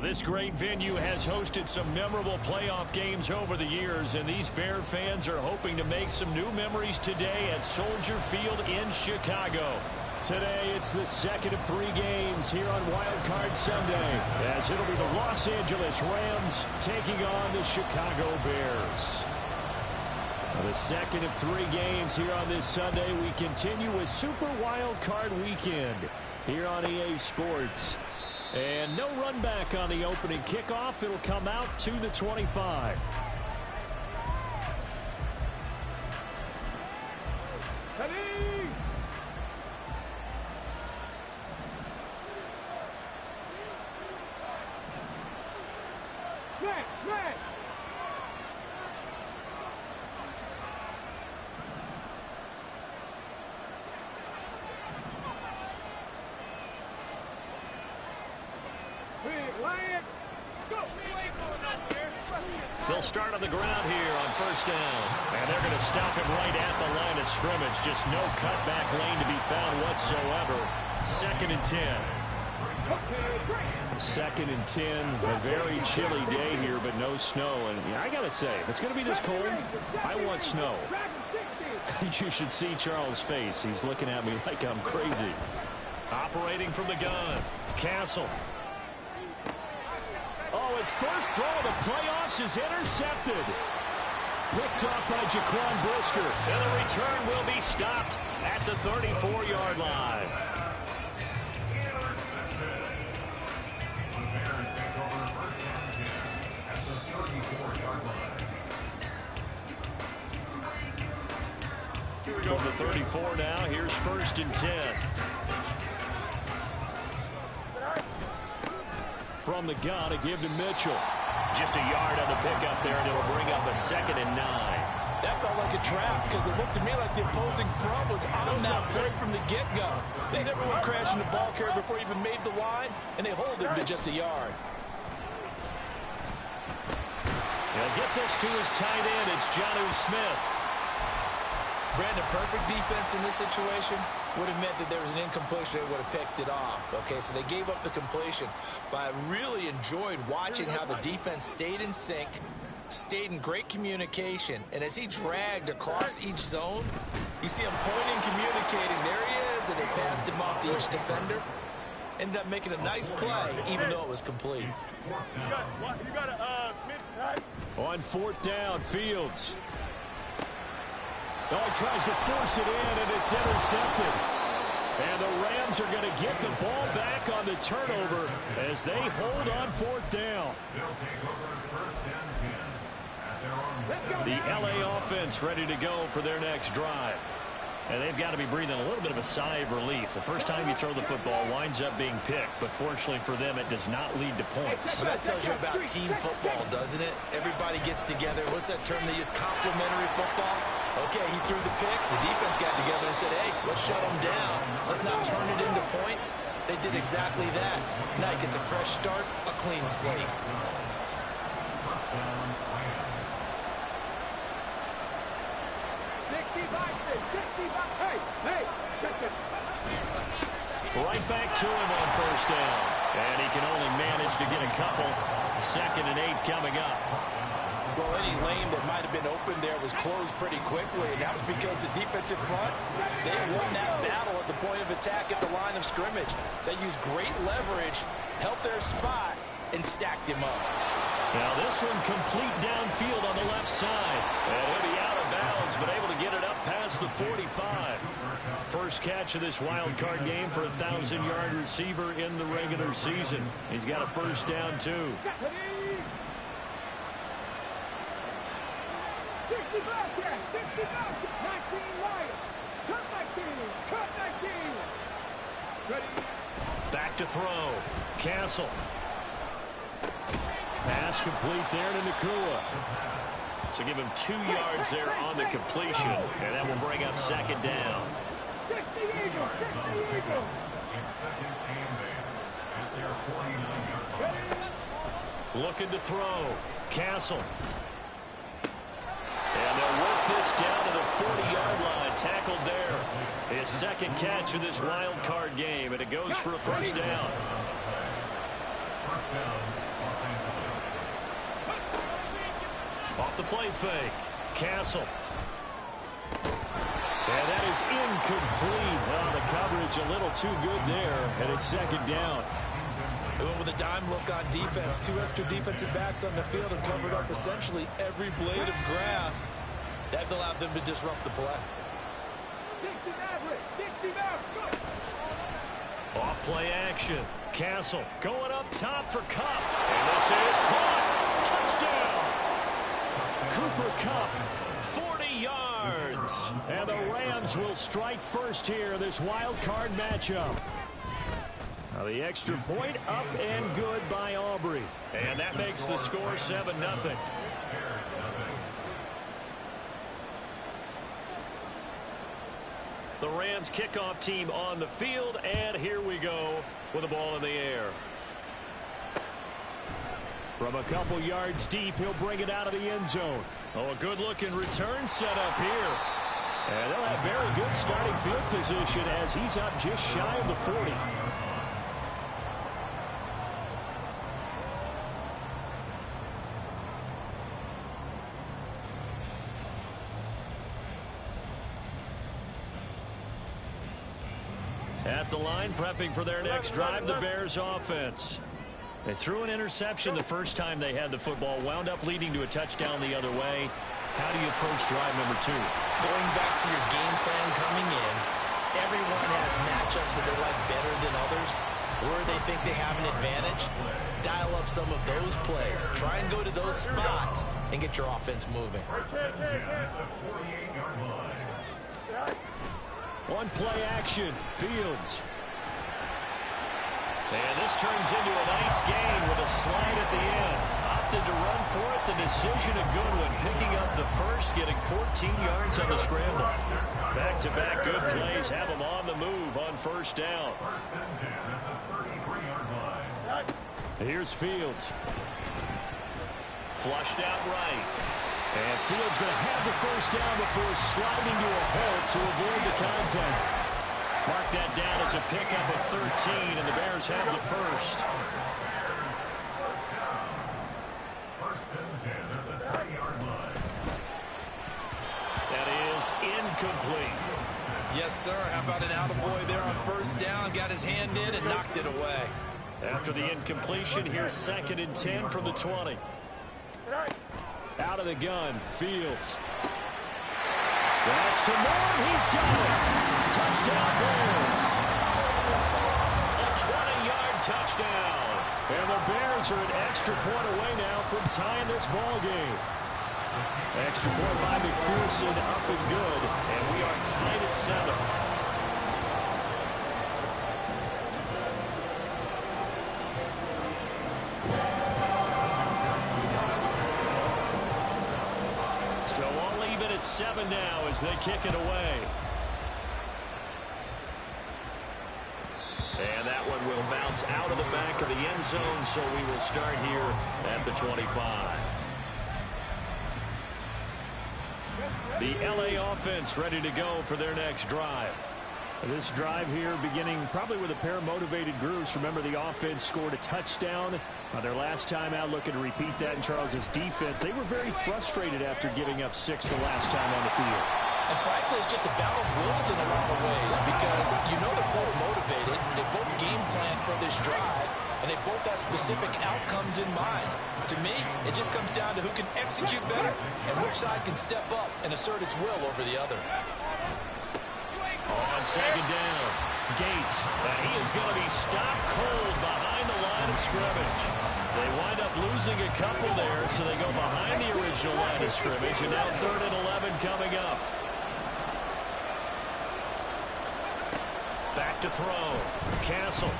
This great venue has hosted some memorable playoff games over the years, and these Bear fans are hoping to make some new memories today at Soldier Field in Chicago. Today, it's the second of 3 games here on Wild Card Sunday, as it'll be the Los Angeles Rams taking on the Chicago Bears. The second of 3 games here on this Sunday. We continue with Super Wild Card Weekend here on EA Sports. And no run back on the opening kickoff. It'll come out to the 25. They'll start on the ground here on first down. And they're going to stop him right at the line of scrimmage. Just no cutback lane to be found whatsoever. 2nd and 10. 2nd and 10. A very chilly day here, but no snow. And yeah, I got to say, if it's going to be this cold, I want snow. You should see Charles' face. He's looking at me like I'm crazy. Operating from the gun. Castle. Oh, his first throw of the playoffs is intercepted. Picked off by Jaquan Brisker. And the return will be stopped at the 34-yard line. From the 34 now, here's 1st and 10. From the gun, a give to Mitchell. Just a yard on the pickup there, and it'll bring up a 2nd and 9. That felt like a trap because it looked to me like the opposing front was on that play from the get-go. They never went crashing the ball carrier before he even made the line, and they hold him to just a yard. He'll get this to his tight end. It's Jonnu Smith. Brandon, perfect defense in this situation would have meant that there was an incompletion. They would have picked it off. Okay, so they gave up the completion. But I really enjoyed watching how the defense stayed in sync, stayed in great communication. And as he dragged across each zone, you see him pointing, communicating. There he is, and they passed him off to each defender. Ended up making a nice play, even though it was complete. On 4th down, Fields. Oh, he tries to force it in, and it's intercepted. And the Rams are going to get the ball back on the turnover as they hold on 4th down. The LA offense ready to go for their next drive. And they've got to be breathing a little bit of a sigh of relief. The first time you throw the football winds up being picked, but fortunately for them, it does not lead to points. Well, that tells you about team football, doesn't it? Everybody gets together. What's that term they use? Complementary football? Okay, he threw the pick. The defense got together and said, hey, let's shut him down. Let's not turn it into points. They did exactly that. Now he gets a fresh start, a clean slate. Right back to him on first down. And he can only manage to get a couple. 2nd and 8 coming up. Well, any lane that might have been open there was closed pretty quickly, and that was because the defensive front, they won that battle at the point of attack at the line of scrimmage. They used great leverage, helped their spot, and stacked him up. Now this one complete downfield on the left side. And he'll be out of bounds, but able to get it up past the 45. First catch of this wild card game for a 1,000-yard receiver in the regular season. He's got a first down, too. Back to throw. Castle. Pass complete there to Nacua. So give him 2 yards there on the completion, and that will bring up 2nd down. Looking to throw. Castle. And they'll work this down to the 40-yard line. Tackled there. His 2nd catch of this wild card game, and it goes for a first down. Off the play fake. Castle. And that is incomplete. Well, the coverage a little too good there, and it's second down. With a dime look on defense, 2 extra defensive backs on the field and covered up essentially every blade of grass. That allowed them to disrupt the play. Off play action. Castle going up top for Kupp. And this is caught. Touchdown. Cooper Kupp, 40 yards. And the Rams will strike first here, this wild card matchup. Now the extra point up and good by Aubrey. And that makes the score 7-0. The Rams kickoff team on the field, and here we go with the ball in the air. From a couple yards deep, he'll bring it out of the end zone. Oh, a good-looking return set up here. And they'll have very good starting field position as he's up just shy of the 40. At the line, prepping for their next drive, the Bears offense. They threw an interception the first time they had the football, wound up leading to a touchdown the other way. How do you approach drive number 2? Going back to your game plan coming in, everyone has matchups that they like better than others. Where they think they have an advantage, dial up some of those plays. Try and go to those spots and get your offense moving. One play action, Fields. And this turns into a nice gain with a slide at the end. Opted to run for it. The decision a good one. Picking up the first, getting 14 yards on the scramble. Back-to-back good plays have them on the move on first down. Here's Fields. Flushed out right. And Fields going to have the first down before sliding to a halt to avoid the contact. Mark that down as a pickup of 13, and the Bears have the first. That is incomplete. Yes, sir. How about an attaboy there on first down? Got his hand in and knocked it away. After the incompletion, here's 2nd and 10 from the 20. Out of the gun, Fields. That's to Moore. He's got it. Touchdown, Bears. A 20-yard touchdown. And the Bears are an extra point away now from tying this ball game. Extra point by McPherson, up and good. And we are tied at 7. So all even at 7 now as they kick it away. And that one will bounce out of the back of the end zone, so we will start here at the 25. The LA offense ready to go for their next drive. This drive here beginning probably with a pair of motivated groups. Remember, the offense scored a touchdown their last time out, looking to repeat that in Charles's defense. They were very frustrated after giving up 6 the last time on the field. And frankly, it's just a battle of wills in a lot of ways because you know they're both motivated, they both game plan for this drive, and they both have specific outcomes in mind. To me, it just comes down to who can execute better and which side can step up and assert its will over the other. On 2nd down, Gates, and he is going to be stopped cold behind the line of scrimmage. They wind up losing a couple there, so they go behind the original line of scrimmage, and now 3rd and 11 coming up. Back to throw. Castle.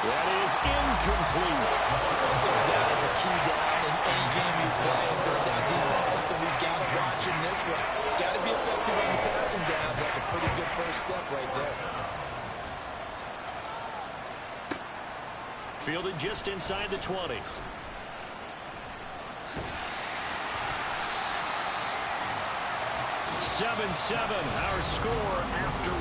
That is incomplete. Third down is a key down in any game you play. Third down defense, something we've got to watch in this one. Got to be effective on the passing downs. That's a pretty good first step right there. Fielded just inside the 20. Seven, our score after 1.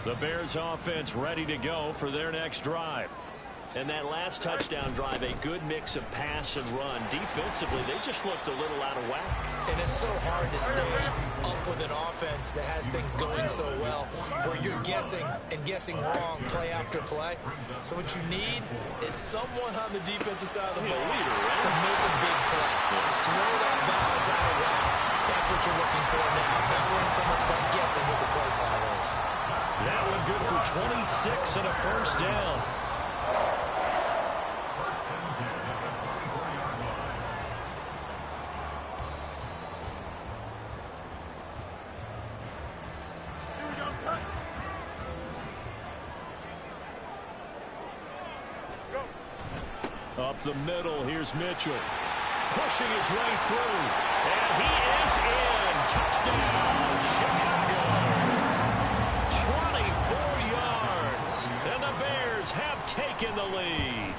The Bears offense ready to go for their next drive. And that last touchdown drive, a good mix of pass and run. Defensively, they just looked a little out of whack. And it's so hard to stay up with an offense that has things going so well, where you're guessing and guessing wrong play after play. So what you need is someone on the defensive side of the ball to make a big play. Throw that balance out of whack. That's what you're looking for now. Not worrying so much about guessing what the play call is. That one good for 26 and a first down. Up the middle, here's Mitchell. Pushing his way through. And he is in. Touchdown, Chicago. 24 yards. And the Bears have taken the lead.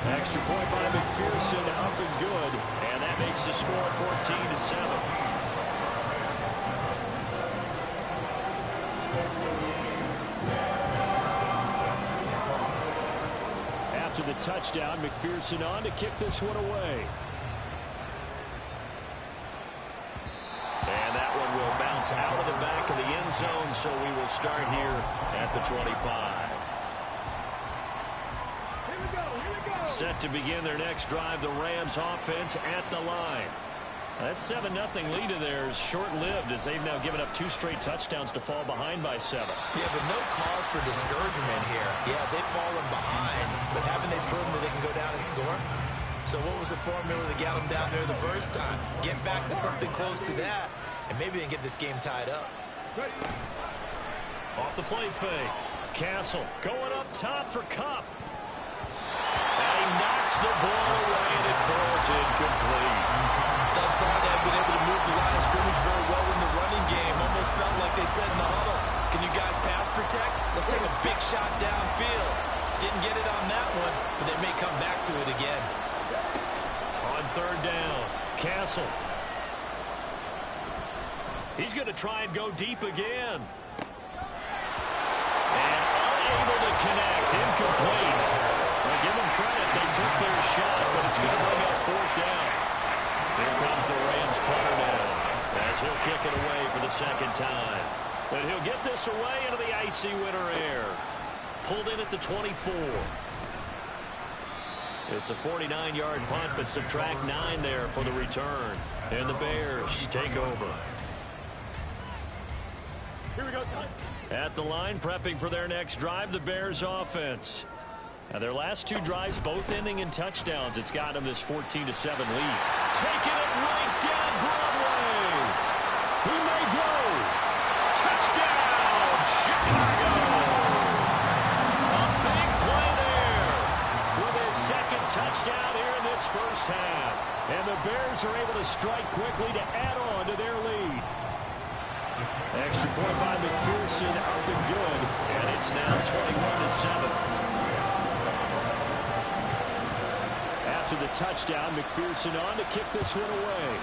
Extra point by McPherson, up and good. And that makes the score 14-7. After the touchdown, McPherson on to kick this one away. And that one will bounce out of the back of the end zone, so we will start here at the 25. Set to begin their next drive, the Rams offense at the line. That 7-0 lead of theirs short-lived as they've now given up 2 straight touchdowns to fall behind by 7. Yeah, but no cause for discouragement here. Yeah, they've fallen behind, but haven't they proven that they can go down and score? So what was the formula that got them down there the first time? Get back to something close to that, and maybe they can get this game tied up. Off the play fake. Castle going up top for Kupp. And he knocks the ball away, and it falls incomplete. Thus far, they have been able to move the line of scrimmage very well in the running game. Almost felt like they said in the huddle, can you guys pass protect? Let's take a big shot downfield. Didn't get it on that one, but they may come back to it again. On third down, Castle. He's going to try and go deep again. And unable to connect, incomplete. Well, give them credit, they took their shot, but it's going to bring up fourth down. Here comes the Rams punter now, as he'll kick it away for the second time. But he'll get this away into the icy winter air. Pulled in at the 24. It's a 49-yard punt, but subtract 9 there for the return. And the Bears take over. Here we go, son. At the line, prepping for their next drive, the Bears offense. Now, their last 2 drives, both ending in touchdowns. It's got them this 14-7 lead. Taking it right down Broadway. He may go. Touchdown, Chicago. A big play there with his second touchdown here in this first half. And the Bears are able to strike quickly to add on to their lead. Extra point by McPherson, up and good. And it's now 21-7. After the touchdown, McPherson on to kick this one away.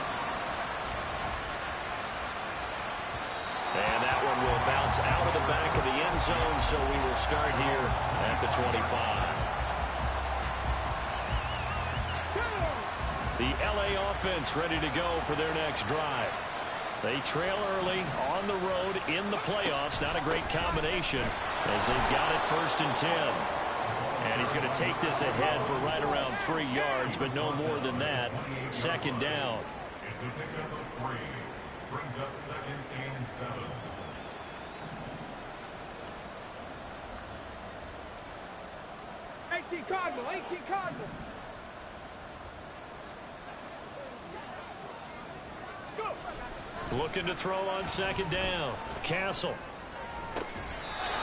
And that one will bounce out of the back of the end zone, so we will start here at the 25. The LA offense ready to go for their next drive. They trail early on the road in the playoffs. Not a great combination as they've got it 1st and 10. And he's going to take this ahead for right around 3 yards, but no more than that. Second down. It's a pickup of 3. Brings up 2nd and 7. Cardinal, 18 Cardinal. Looking to throw on second down. Castle.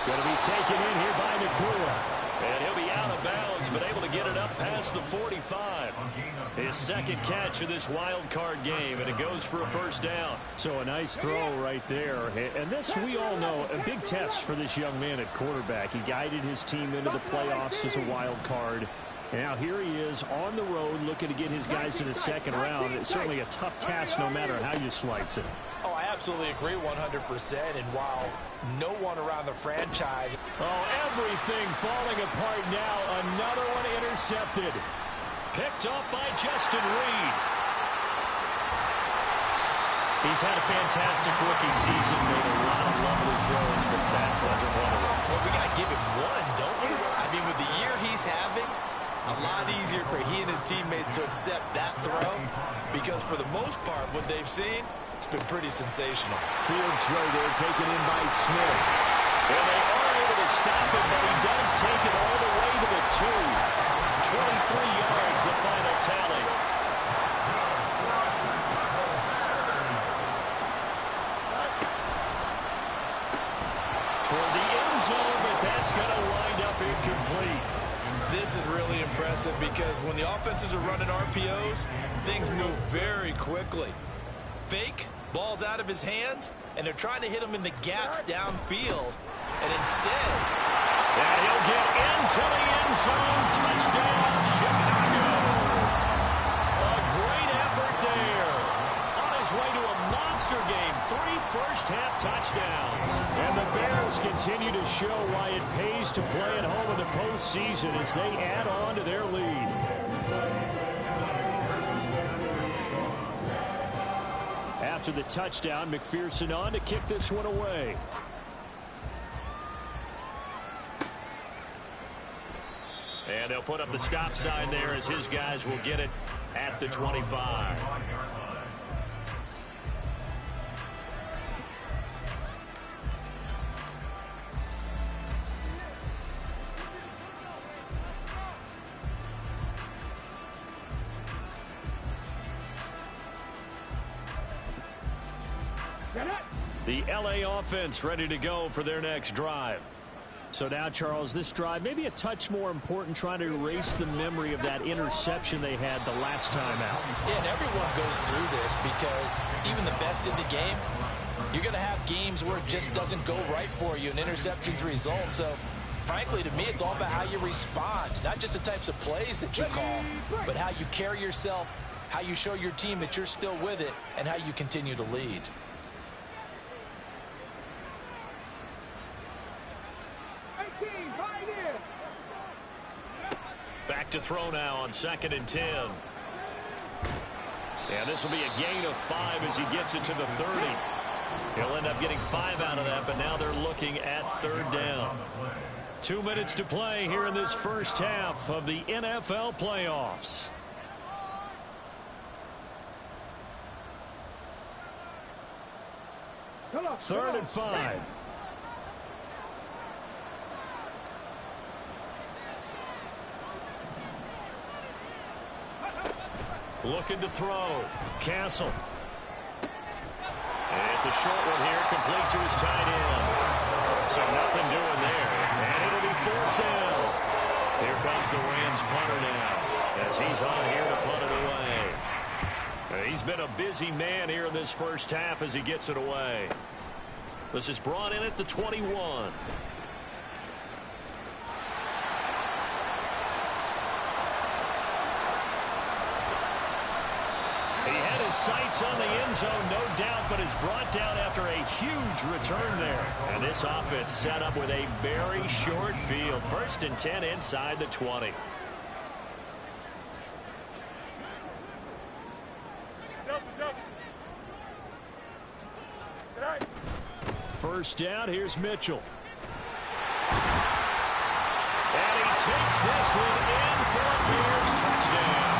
Going to be taken in here by Nakua. And he'll be out of bounds, but able to get it up past the 45. His second catch of this wild card game, and it goes for a first down. So a nice throw right there. And this, we all know, a big test for this young man at quarterback. He guided his team into the playoffs as a wild card. And now here he is on the road looking to get his guys to the second round. It's certainly a tough task no matter how you slice it. Oh, I absolutely agree 100%. And while no one around the franchise... Oh, everything falling apart now. Another one intercepted. Picked up by Justin Reed. He's had a fantastic rookie season. Made a lot of lovely throws, but that wasn't one of them. Well, we got to give him one, don't we? I mean, with the year he's having, a lot easier for he and his teammates to accept that throw, because for the most part, what they've seen, it's been pretty sensational. Fields throw there taken in by Smith. And they are able to stop it, but he does take it all the way to the 2. 23 yards, the final tally. Toward the end zone, but that's going to wind up incomplete. This is really impressive because when the offenses are running RPOs, things move very quickly. Fake, ball's out of his hands, and they're trying to hit him in the gaps downfield. And instead... And he'll get into the end zone. Touchdown, Chicago. A great effort there. On his way to a monster game. 3 first-half touchdowns. And the Bears continue to show why it pays to play at home in the postseason as they add on to their lead. After the touchdown, McPherson on to kick this one away. And they'll put up the stop sign there as his guys will get it at the 25. The LA offense ready to go for their next drive. So now, Charles, this drive maybe a touch more important, trying to erase the memory of that interception they had the last time out. Yeah, and everyone goes through this because even the best in the game, you're going to have games where it just doesn't go right for you, and interceptions result. So, frankly, to me, it's all about how you respond, not just the types of plays that you call, but how you carry yourself, how you show your team that you're still with it, and how you continue to lead. Back to throw now on 2nd and 10. And this will be a gain of 5 as he gets it to the 30. He'll end up getting 5 out of that, but now they're looking at 3rd down. 2 minutes to play here in this first half of the NFL playoffs. Third and 5. Looking to throw. Castle. And it's a short one here, complete to his tight end. So nothing doing there. And it'll be 4th down. Here comes the Rams punter now, as he's on here to punt it away. He's been a busy man here in this first half as he gets it away. This is brought in at the 21. Sights on the end zone, no doubt, but is brought down after a huge return there. And this offense set up with a very short field. 1st and 10 inside the 20. First down, here's Mitchell. And he takes this one in for a Bears touchdown.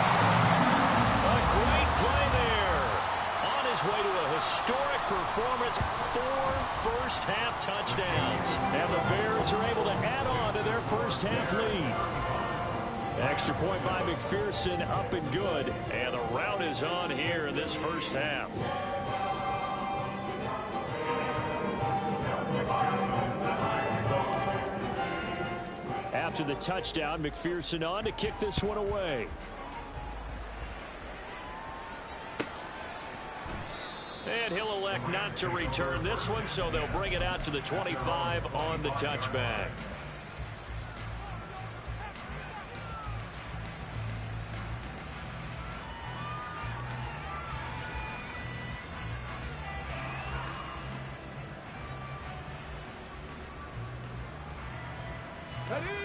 A great play there. On his way to a historic performance, 4 first-half touchdowns. And the Bears are able to add on to their first-half lead. Extra point by McPherson, up and good. And the rout is on here in this first half. After the touchdown, McPherson on to kick this one away. And he'll elect not to return this one, so they'll bring it out to the 25 on the touchback.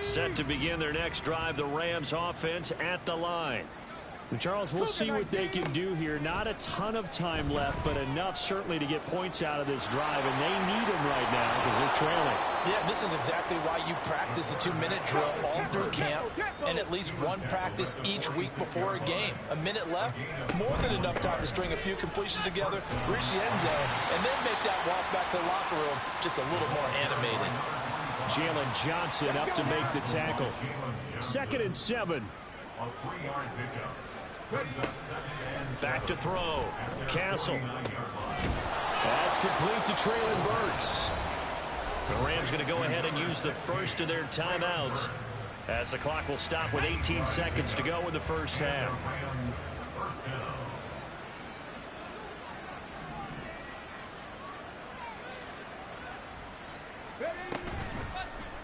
Set to begin their next drive, the Rams offense at the line. Charles, we'll see what they can do here. Not a ton of time left, but enough certainly to get points out of this drive, and they need them right now because they're trailing. Yeah, this is exactly why you practice a 2-minute drill all through camp and at least one practice each week before a game. A minute left, more than enough time to string a few completions together, reach the end zone, and then make that walk back to the locker room just a little more animated. Jalen Johnson up to make the tackle. 2nd and 7. A 3-yard pickup. Back to throw. Castle. That's complete to Traylon Burks. The Rams going to go ahead and use the first of their timeouts as the clock will stop with 18 seconds to go in the first half.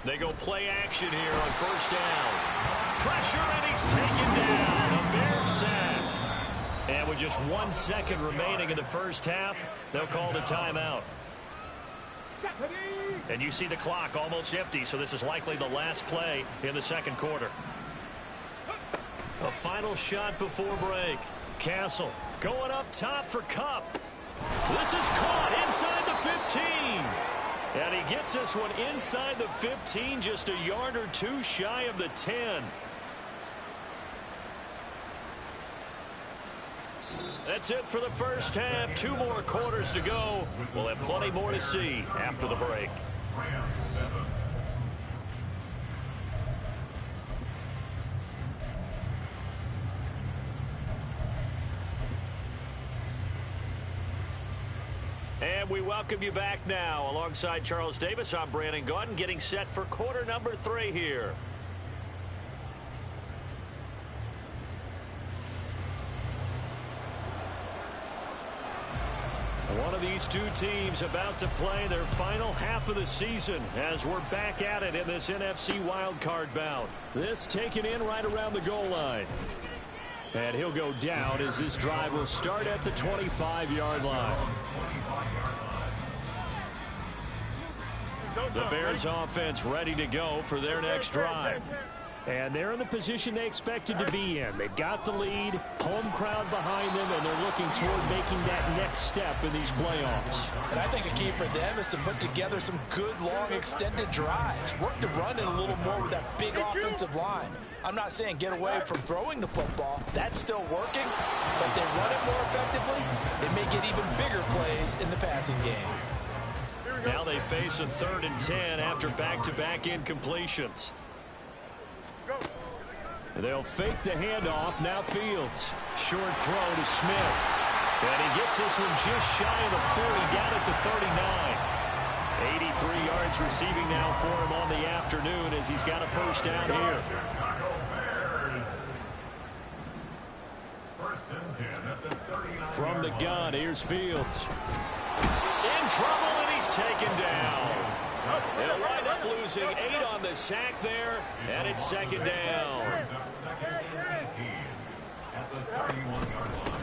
They go play action here on first down. Pressure, and he's taken down. A Bear sack. And with just 1 second remaining in the first half, they'll call the timeout. And you see the clock almost empty, so this is likely the last play in the second quarter. A final shot before break. Castle going up top for Kupp. This is caught inside the 15. And he gets this one inside the 15, just a yard or two shy of the 10. That's it for the first half. 2 more quarters to go. We'll have plenty more to see after the break. And we welcome you back now. Alongside Charles Davis, I'm Brandon Gaudin, getting set for quarter number 3 here. One of these two teams about to play their final half of the season as we're back at it in this NFC wildcard bout. This taken in right around the goal line. And he'll go down as this drive will start at the 25-yard line. The Bears offense ready to go for their next drive. And they're in the position they expected to be in. They've got the lead, home crowd behind them, and they're looking toward making that next step in these playoffs. And I think a key for them is to put together some good, long, extended drives. Work the run in a little more with that big offensive line. I'm not saying get away from throwing the football. That's still working. But if they run it more effectively, they may get even bigger plays in the passing game. Now they face a 3rd and 10 after back-to-back incompletions. They'll fake the handoff. Now Fields. Short throw to Smith. And he gets this one just shy of the 40, down at the 39. 83 yards receiving now for him on the afternoon as he's got a first down here. From the gun, here's Fields. In trouble, and he's taken down. They'll wind up losing 8 on the sack there, and it's 2nd down.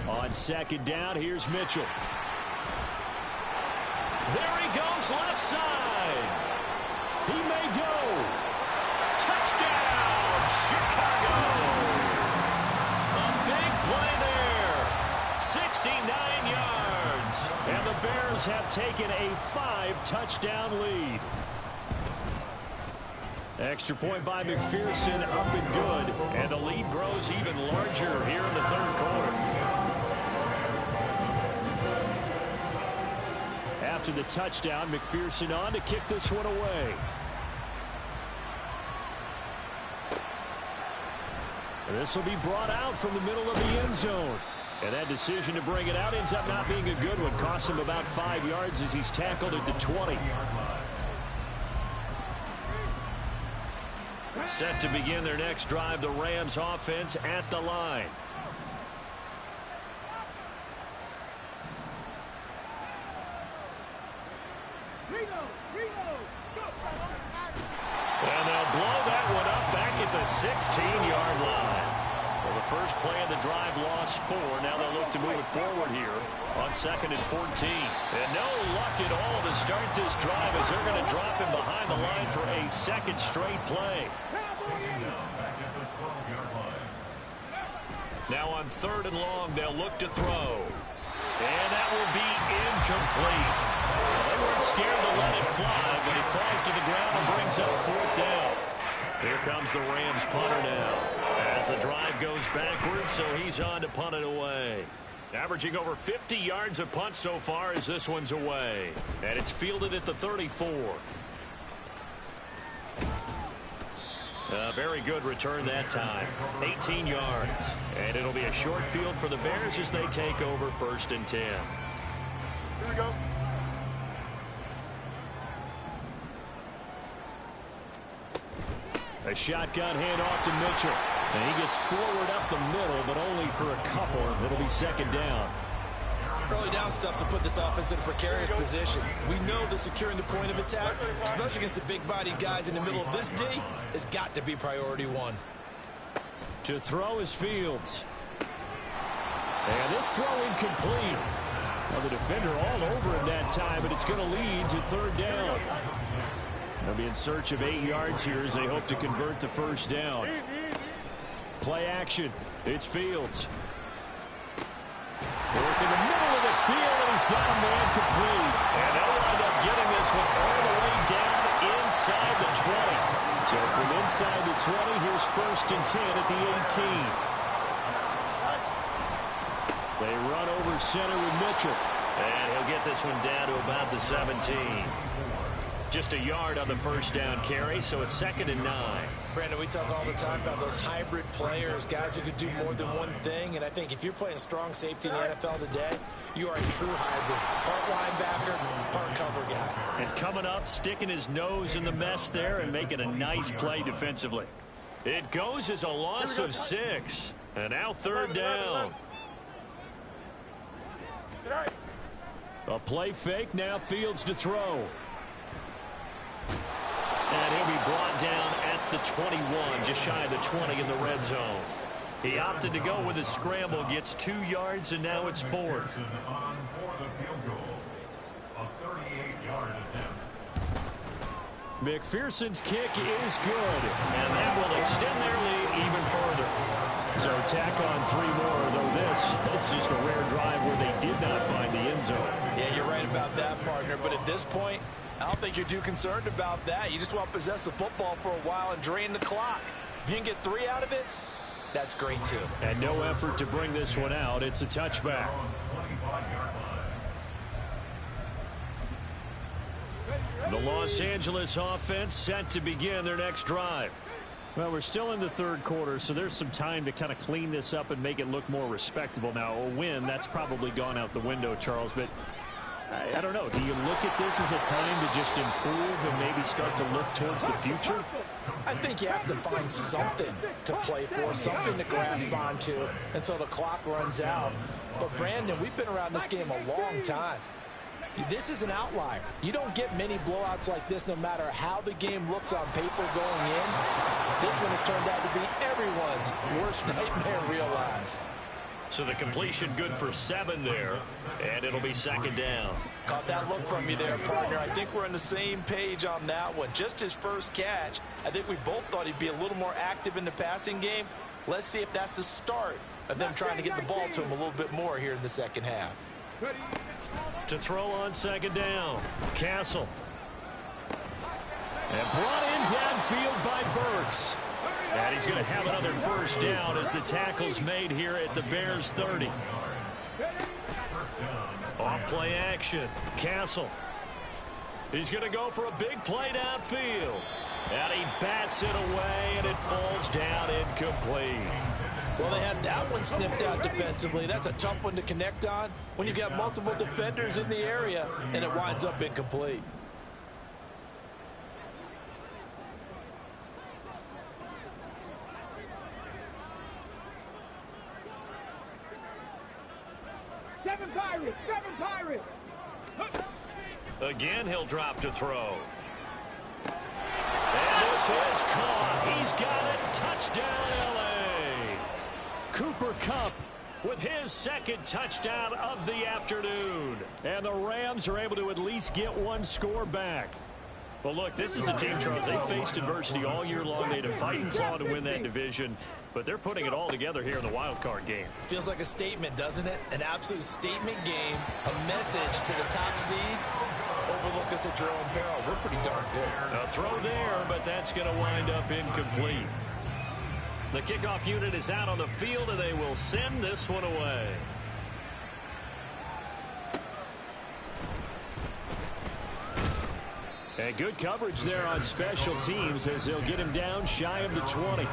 On 2nd down, here's Mitchell. There he goes, left side. He may go. Touchdown, Chicago. A big play there. 69 yards. And the Bears have taken a 5-touchdown lead. Extra point by McPherson, up and good. And the lead grows even larger here in the 3rd quarter. After the touchdown, McPherson on to kick this one away. This will be brought out from the middle of the end zone. And that decision to bring it out ends up not being a good one. Costs him about 5 yards as he's tackled at the 20. Set to begin their next drive, the Rams offense at the line. And they'll blow that one up back at the 16-yard line. Well, the first play of the drive lost 4. Now they'll look to move it forward here on 2nd and 14. And no luck at all to start this drive as they're going to drop him behind the line for a second straight play. Now on 3rd and long, they'll look to throw. And that will be incomplete. Well, they weren't scared to let it fly, but he falls to the ground and brings up 4th down. Here comes the Rams punter now. As the drive goes backwards, so he's on to punt it away. Averaging over 50 yards a punt so far as this one's away. And it's fielded at the 34. A very good return that time. 18 yards. And it'll be a short field for the Bears as they take over 1st and 10. Here we go. A shotgun handoff to Mitchell. And he gets forward up the middle, but only for a couple. It'll be 2nd down. Early down stuff to put this offense in a precarious position. We know that securing the point of attack, especially against the big-bodied guys in the middle of this D, has got to be priority 1. To throw is Fields. And this throw incomplete. Well, the defender all over him that time, but it's going to lead to 3rd down. They'll be in search of 8 yards here as they hope to convert the 1st down. Play action. It's Fields. Work in the middle of the field, and he's got a man complete. And they'll wind up getting this one all the way down inside the 20. So from inside the 20, here's 1st and 10 at the 18. They run over center with Mitchell. And he'll get this one down to about the 17. Just a yard on the 1st down carry, so it's 2nd and 9. Brandon, we talk all the time about those hybrid players, guys who could do more than one thing. And I think if you're playing strong safety in the NFL today, you are a true hybrid. Part linebacker, part cover guy. And coming up, sticking his nose in the mess there and making a nice play defensively. It goes as a loss of 6. And now 3rd down. A play fake, now Fields to throw. And he'll be brought down at the 21, just shy of the 20 in the red zone. He opted to go with a scramble, gets 2 yards, and now it's 4th. McPherson's kick is good. And that will extend their lead even further. So tack on 3 more, though it's just a rare drive where they did not find the end zone. Yeah, you're right about that, partner. But at this point, I don't think you're too concerned about that. You just want to possess the football for a while and drain the clock. If you can get 3 out of it, that's great too. And no effort to bring this one out. It's a touchback. The Los Angeles offense set to begin their next drive. Well, we're still in the 3rd quarter, so there's some time to kind of clean this up and make it look more respectable. Now, a win, that's probably gone out the window, Charles, but I don't know. Do you look at this as a time to just improve and maybe start to look towards the future? I think you have to find something to play for, something to grasp onto until the clock runs out. But, Brandon, we've been around this game a long time. This is an outlier. You don't get many blowouts like this no matter how the game looks on paper going in. This one has turned out to be everyone's worst nightmare realized. So the completion good for 7 there, and it'll be 2nd down. Caught that look from you there, partner. I think we're on the same page on that one. Just his first catch, I think we both thought he'd be a little more active in the passing game. Let's see if that's the start of them trying to get the ball to him a little bit more here in the second half. To throw on 2nd down, Castle. And brought in downfield by Burks. And he's going to have another 1st down as the tackle's made here at the Bears 30. Off play action, Castle. He's going to go for a big play downfield. And he bats it away, and it falls down incomplete. Well, they had that one snipped out defensively. That's a tough one to connect on when you've got multiple defenders in the area, and it winds up incomplete. Seven Pirates! Again, he'll drop to throw. And this is caught. He's got it. Touchdown, L.A. Cooper Kupp with his second touchdown of the afternoon. And the Rams are able to at least get one score back. Well, look, this is a team, Charles. They faced adversity all year long. They had to fight and claw to win that division, but they're putting it all together here in the wild card game. Feels like a statement, doesn't it? An absolute statement game, a message to the top seeds. Overlook us at your own peril. We're pretty darn good. A throw there, but that's going to wind up incomplete. The kickoff unit is out on the field, and they will send this one away. And good coverage there on special teams as they'll get him down shy of the 20.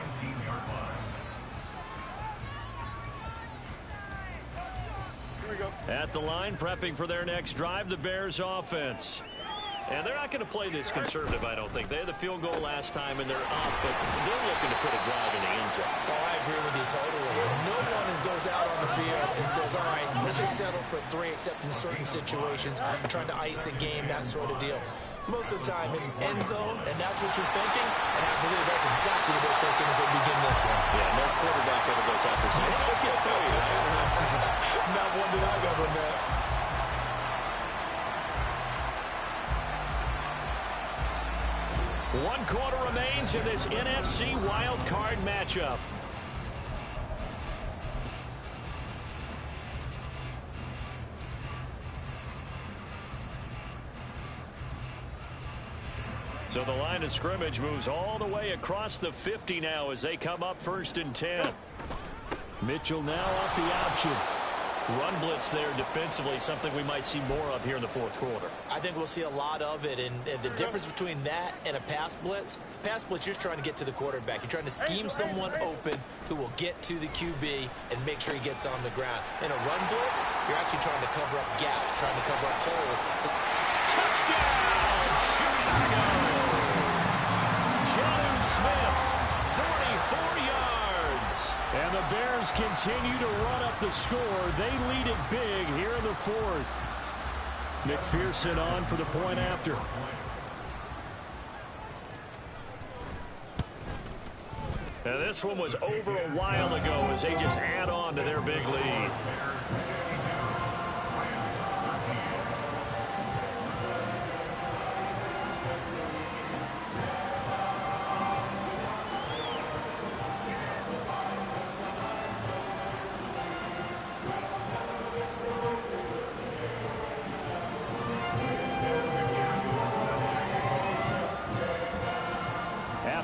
At the line, prepping for their next drive, the Bears offense. And they're not going to play this conservative, I don't think. They had the field goal last time, and they're up, but they're looking to put a drive in the end zone. Oh, I agree with you totally. No one goes out on the field and says, all right, let's just settle for 3, except in certain situations, trying to ice a game, that sort of deal. Most of the time, it's end zone, and that's what you're thinking, and I believe that's exactly what they're thinking as they begin this one. Yeah, no quarterback ever goes after saying, let's get through, right? Not one that I've ever met. One quarter remains in this NFC wild card matchup. So the line of scrimmage moves all the way across the 50 now as they come up 1st and 10. Mitchell now off the option. Run blitz there defensively, something we might see more of here in the 4th quarter. I think we'll see a lot of it, and the difference between that and a pass blitz, you're just trying to get to the quarterback. You're trying to scheme someone open who will get to the QB and make sure he gets on the ground. In a run blitz, you're actually trying to cover up gaps, trying to cover up holes. So, touchdown, Chicago! John Smith, 44 yards. And the Bears continue to run up the score. They lead it big here in the 4th. McPherson on for the point after. Now this one was over a while ago as they just add on to their big lead.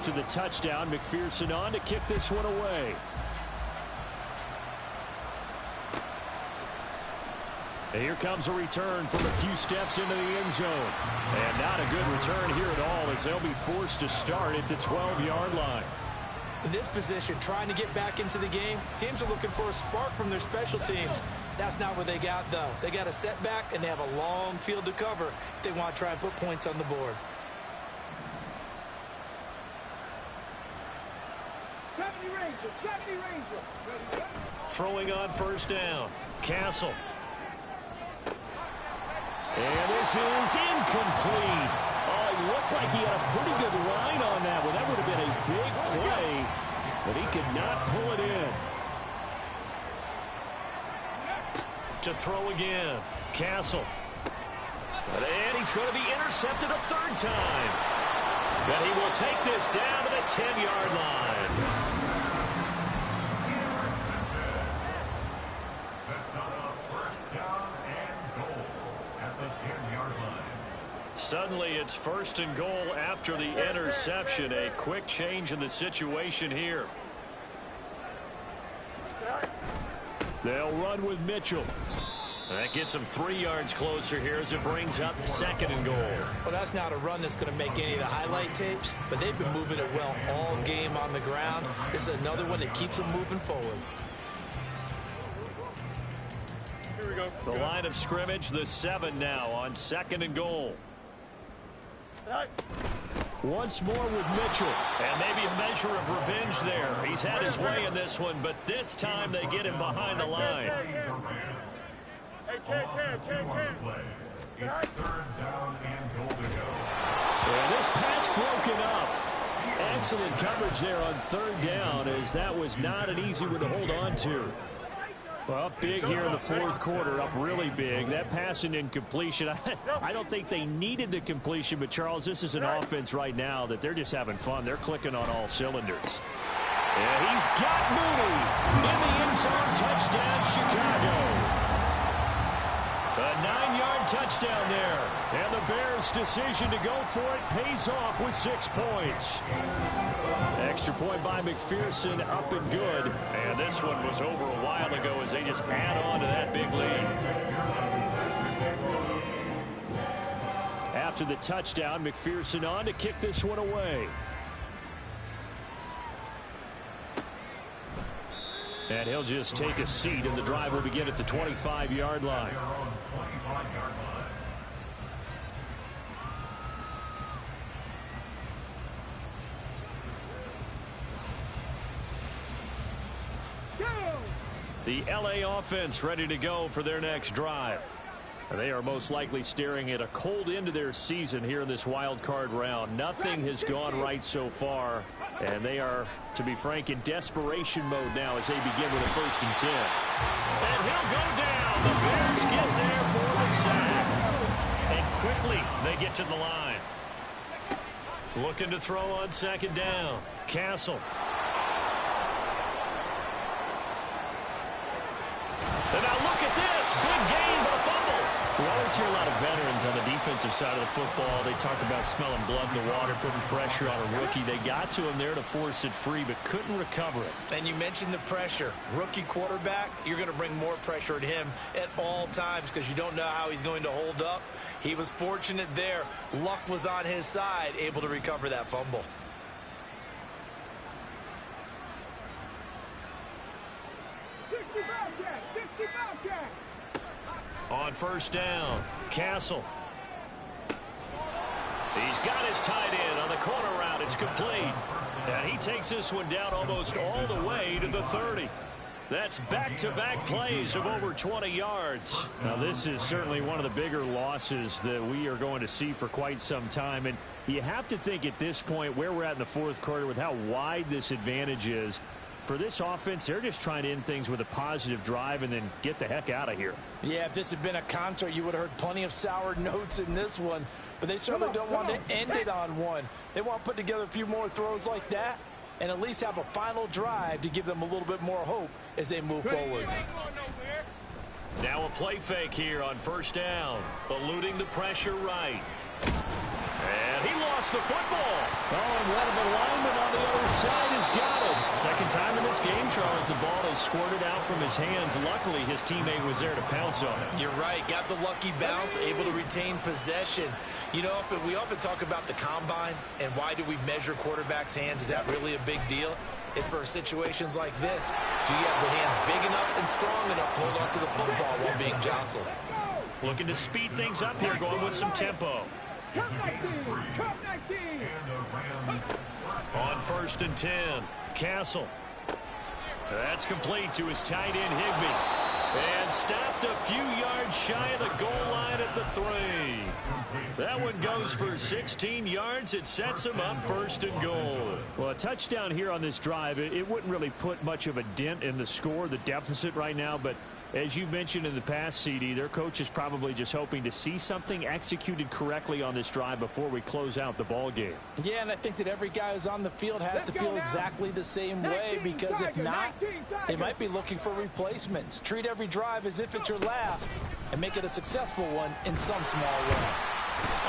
To the touchdown, McPherson on to kick this one away. And here comes a return from a few steps into the end zone. And not a good return here at all as they'll be forced to start at the 12-yard line. In this position, trying to get back into the game, teams are looking for a spark from their special teams. That's not what they got, though. They got a setback, and they have a long field to cover if they want to try and put points on the board. Throwing on 1st down. Castle. And this is incomplete. Oh, it looked like he had a pretty good line on that one. That would have been a big play, but he could not pull it in. To throw again. Castle. And he's going to be intercepted a 3rd time. And he will take this down to the 10-yard line. Suddenly it's 1st and goal after the interception. A quick change in the situation here. They'll run with Mitchell. That gets them 3 yards closer here as it brings up 2nd and goal. Well, that's not a run that's going to make any of the highlight tapes, but they've been moving it well all game on the ground. This is another one that keeps them moving forward. Here we go. The line of scrimmage, the 7 now on 2nd and goal. Once more with Mitchell. And maybe a measure of revenge there. He's had his way in this one, but this time they get him behind the line. It's 3rd down and goal to go. And this pass broken up. Excellent coverage there on 3rd down as that was not an easy one to hold on to. Well, big here in the fourth quarter, up really big. That pass and incompletion, I don't think they needed the completion, but, Charles, this is an offense right now that they're just having fun. They're clicking on all cylinders. And he's got Mooney in the end zone. Touchdown, Chicago. A 9-yard touchdown there. And the Bears' decision to go for it pays off with 6 points. Extra point by McPherson, up and good. And this one was over a while ago as they just add on to that big lead. After the touchdown, McPherson on to kick this one away. And he'll just take a seat, and the drive will begin at the 25-yard line. The LA offense ready to go for their next drive. They are most likely staring at a cold end to their season here in this wild card round. Nothing has gone right so far, and they are, to be frank, in desperation mode now as they begin with a 1st and 10. And he'll go down. The Bears get there for the sack. And quickly they get to the line. Looking to throw on 2nd down. Castle. And now look at this. Big gain, but a fumble. We always hear a lot of veterans on the defensive side of the football. They talk about smelling blood in the water, putting pressure on a rookie. They got to him there to force it free, but couldn't recover it. And you mentioned the pressure. Rookie quarterback, you're going to bring more pressure at him at all times because you don't know how he's going to hold up. He was fortunate there. Luck was on his side, able to recover that fumble. On 1st down, Castle. He's got his tight end on the corner route. It's complete. And he takes this one down almost all the way to the 30. That's back-to-back plays of over 20 yards. Now, this is certainly one of the bigger losses that we are going to see for quite some time. And you have to think at this point where we're at in the fourth quarter with how wide this advantage is. For this offense, they're just trying to end things with a positive drive and then get the heck out of here. Yeah, if this had been a concert, you would have heard plenty of sour notes in this one. But they certainly don't want to end it on one. They want to put together a few more throws like that and at least have a final drive to give them a little bit more hope as they move forward. Now a play fake here on 1st down, eluding the pressure right. And he lost the football. Oh, and one of the linemen on the other side has got it. Second time in this game, Charles, the ball has squirted out from his hands. Luckily, his teammate was there to pounce on it. You're right. Got the lucky bounce, able to retain possession. You know, we often talk about the combine and why do we measure quarterbacks' hands. Is that really a big deal? It's for situations like this. Do you have the hands big enough and strong enough to hold on to the football while being jostled? Looking to speed things up here, going with some tempo. On 1st and 10, Castle. That's complete to his tight end, Higbee. And stopped a few yards shy of the goal line at the 3. That one goes for 16 yards. It sets him up 1st and goal. Well, a touchdown here on this drive, it wouldn't really put much of a dent in the score, the deficit right now, but as you mentioned in the past, CD, their coach is probably just hoping to see something executed correctly on this drive before we close out the ball game. Yeah, and I think that every guy who's on the field has to feel exactly the same way, because if not, they might be looking for replacements. Treat every drive as if it's your last and make it a successful one in some small way.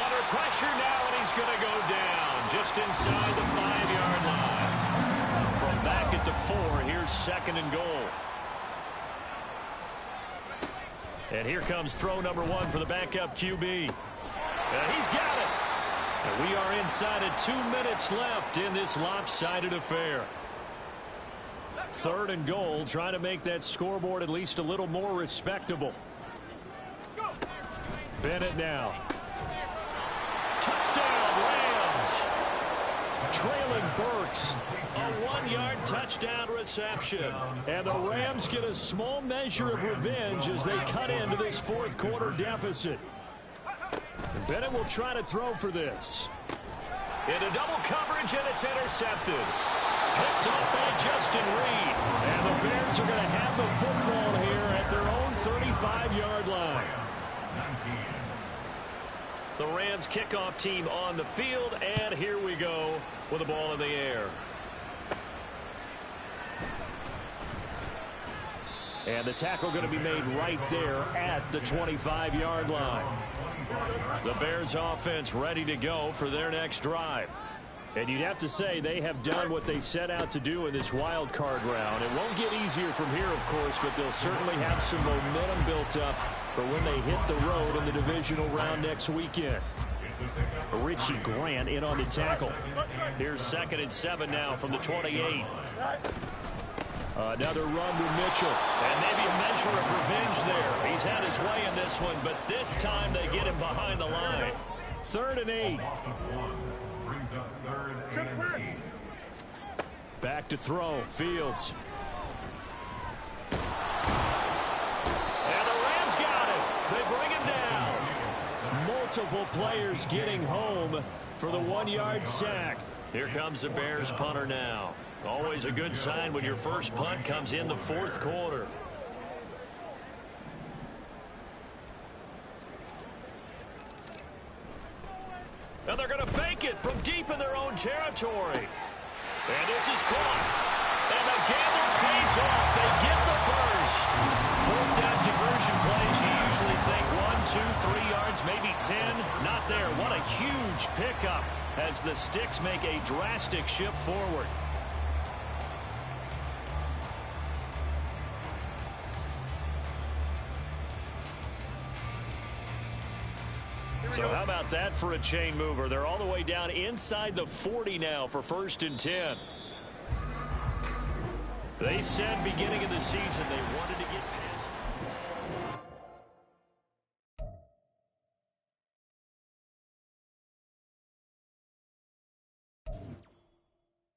Under pressure now, and he's going to go down just inside the 5-yard line. From back at the 4, here's 2nd and goal. And here comes throw number 1 for the backup QB. And he's got it. And we are inside of 2 minutes left in this lopsided affair. 3rd and goal, trying to make that scoreboard at least a little more respectable. Bennett now. Touchdown, Rams. Traylon Burks. A 1-yard touchdown reception. And the Rams get a small measure of revenge as they cut into this fourth quarter deficit. And Bennett will try to throw for this. Into double coverage, and it's intercepted. Picked up by Justin Reed. And the Bears are going to have the football here 35-yard line. 19. The Rams kickoff team on the field, and here we go with the ball in the air. And the tackle going to be made right there at the 25-yard line. The Bears offense ready to go for their next drive. And you'd have to say they have done what they set out to do in this wild card round. It won't get easier from here, of course, but they'll certainly have some momentum built up for when they hit the road in the divisional round next weekend. Richie Grant in on the tackle. Here's 2nd and 7 now from the 28. Another run to Mitchell. And maybe a measure of revenge there. He's had his way in this one, but this time they get him behind the line. 3rd and 8. Brings up 3rd and 8. Back to throw. Fields. And the Rams got him. They bring him down. Multiple players getting home for the 1-yard sack. Here comes the Bears punter now. Always a good sign when your first punt comes in the 4th quarter. And they're going to fake it from deep in their own territory. And this is caught. And the gamble pays off. They get the first. 4th down conversion plays. You usually think 1, 2, 3 yards, maybe 10. Not there. What a huge pickup as the Sticks make a drastic shift forward. So how about that for a chain mover? They're all the way down inside the 40 now for 1st and 10. They said beginning of the season they wanted to get